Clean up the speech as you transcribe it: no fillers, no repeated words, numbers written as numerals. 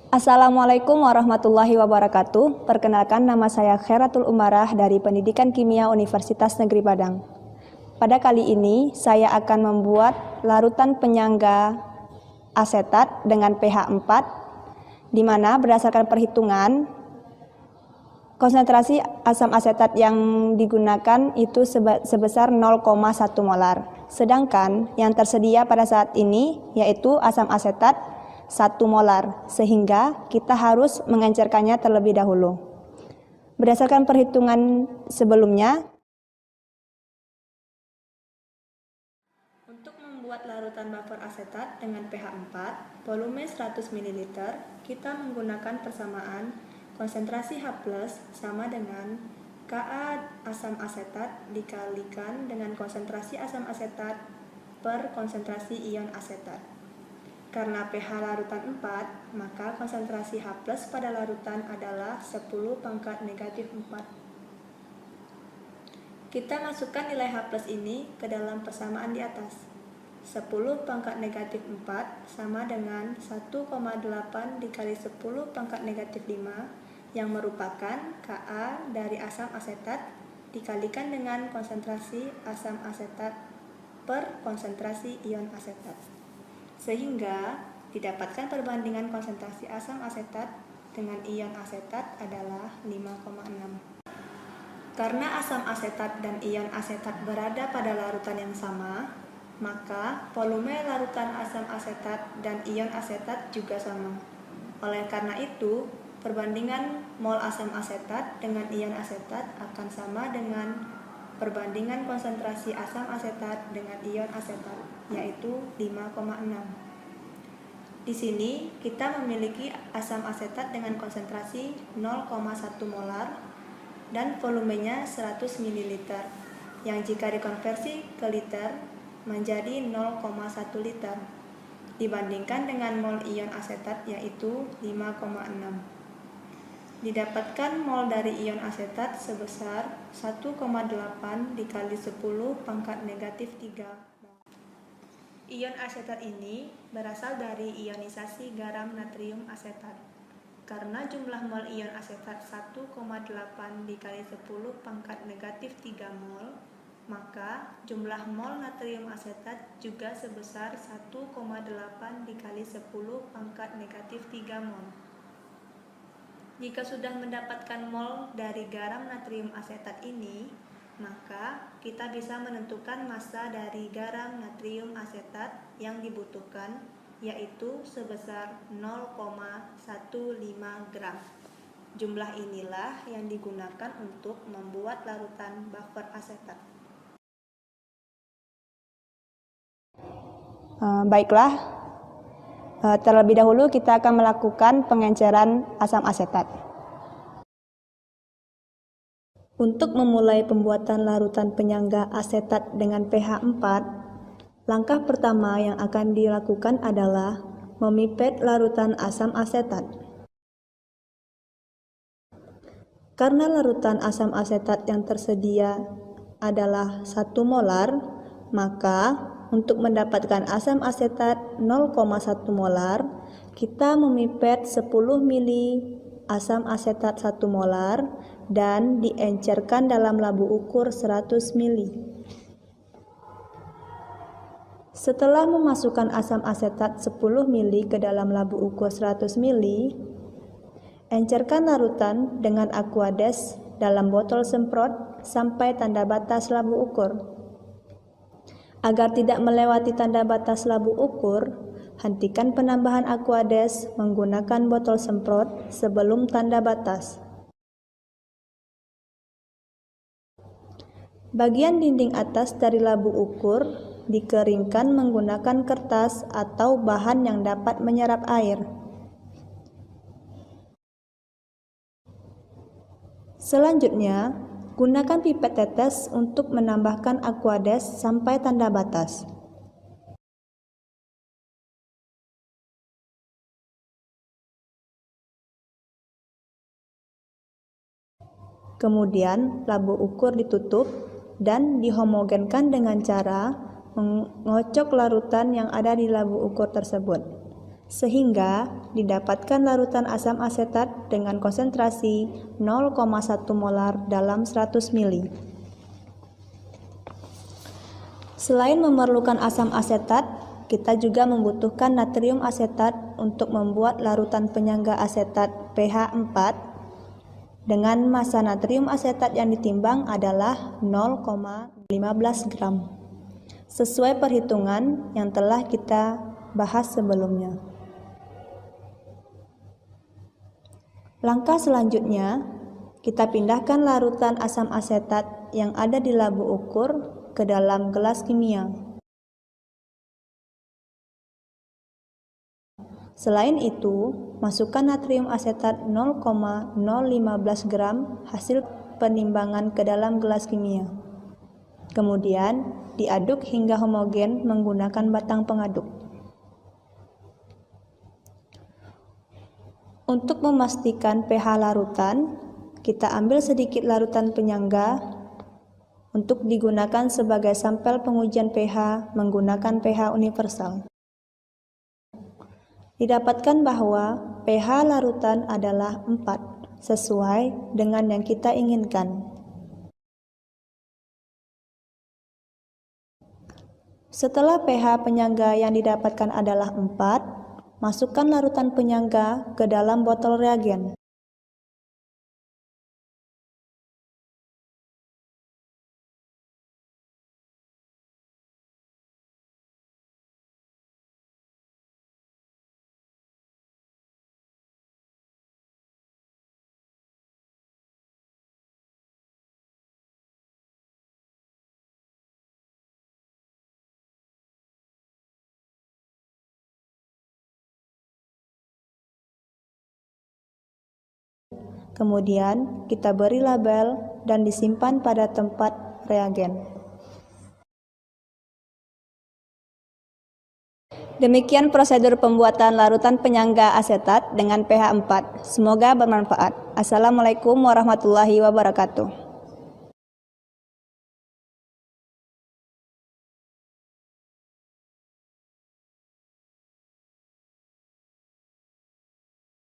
Assalamualaikum warahmatullahi wabarakatuh. Perkenalkan, nama saya Khairatul Umarah dari Pendidikan Kimia Universitas Negeri Padang. Pada kali ini, saya akan membuat larutan penyangga asetat dengan pH 4, di mana berdasarkan perhitungan, konsentrasi asam asetat yang digunakan itu sebesar 0,1 molar. Sedangkan yang tersedia pada saat ini yaitu asam asetat 1 molar, sehingga kita harus mengencerkannya terlebih dahulu. Berdasarkan perhitungan sebelumnya, untuk membuat larutan buffer asetat dengan pH 4, volume 100 ml, kita menggunakan persamaan konsentrasi H+ sama dengan Ka asam asetat dikalikan dengan konsentrasi asam asetat per konsentrasi ion asetat. Karena pH larutan 4, maka konsentrasi H+ pada larutan adalah 10⁻⁴. Kita masukkan nilai H+ ini ke dalam persamaan di atas. 10⁻⁴ sama dengan 1,8 dikali 10⁻⁵ yang merupakan Ka dari asam asetat dikalikan dengan konsentrasi asam asetat per konsentrasi ion asetat. Sehingga didapatkan perbandingan konsentrasi asam asetat dengan ion asetat adalah 5,6. Karena asam asetat dan ion asetat berada pada larutan yang sama, maka volume larutan asam asetat dan ion asetat juga sama. Oleh karena itu, perbandingan mol asam asetat dengan ion asetat akan sama dengan perbandingan konsentrasi asam asetat dengan ion asetat, yaitu 5,6. Di sini kita memiliki asam asetat dengan konsentrasi 0,1 molar dan volumenya 100 ml, yang jika dikonversi ke liter menjadi 0,1 liter, dibandingkan dengan mol ion asetat yaitu 5,6. Didapatkan mol dari ion asetat sebesar 1,8 dikali 10⁻⁻3. Ion asetat ini berasal dari ionisasi garam natrium asetat. Karena jumlah mol ion asetat 1,8 dikali 10⁻⁻3 mol, maka jumlah mol natrium asetat juga sebesar 1,8 dikali 10⁻⁻3 mol. Jika sudah mendapatkan mol dari garam natrium asetat ini, maka kita bisa menentukan massa dari garam natrium asetat yang dibutuhkan, yaitu sebesar 0,15 gram. Jumlah inilah yang digunakan untuk membuat larutan buffer asetat. Baiklah. Terlebih dahulu kita akan melakukan pengenceran asam asetat. Untuk memulai pembuatan larutan penyangga asetat dengan pH 4, langkah pertama yang akan dilakukan adalah memipet larutan asam asetat. Karena larutan asam asetat yang tersedia adalah 1 molar, maka untuk mendapatkan asam asetat 0,1 molar, kita memipet 10 mili asam asetat 1 molar dan diencerkan dalam labu ukur 100 mili. Setelah memasukkan asam asetat 10 mili ke dalam labu ukur 100 mili, encerkan larutan dengan Aquades dalam botol semprot sampai tanda batas labu ukur. Agar tidak melewati tanda batas labu ukur, hentikan penambahan Aquades menggunakan botol semprot sebelum tanda batas. Bagian dinding atas dari labu ukur dikeringkan menggunakan kertas atau bahan yang dapat menyerap air. Selanjutnya, gunakan pipet tetes untuk menambahkan Aquades sampai tanda batas. Kemudian, labu ukur ditutup dan dihomogenkan dengan cara mengocok larutan yang ada di labu ukur tersebut. sehingga didapatkan larutan asam asetat dengan konsentrasi 0,1 molar dalam 100 ml. Selain memerlukan asam asetat, kita juga membutuhkan natrium asetat untuk membuat larutan penyangga asetat pH 4 dengan massa natrium asetat yang ditimbang adalah 0,15 gram, sesuai perhitungan yang telah kita bahas sebelumnya. Langkah selanjutnya, kita pindahkan larutan asam asetat yang ada di labu ukur ke dalam gelas kimia. Selain itu, masukkan natrium asetat 0,015 gram hasil penimbangan ke dalam gelas kimia. Kemudian, diaduk hingga homogen menggunakan batang pengaduk. Untuk memastikan pH larutan, kita ambil sedikit larutan penyangga untuk digunakan sebagai sampel pengujian pH menggunakan pH universal. Didapatkan bahwa pH larutan adalah 4, sesuai dengan yang kita inginkan. Setelah pH penyangga yang didapatkan adalah 4, masukkan larutan penyangga ke dalam botol reagen. Kemudian, kita beri label dan disimpan pada tempat reagen. Demikian prosedur pembuatan larutan penyangga asetat dengan pH 4. Semoga bermanfaat. Assalamualaikum warahmatullahi wabarakatuh.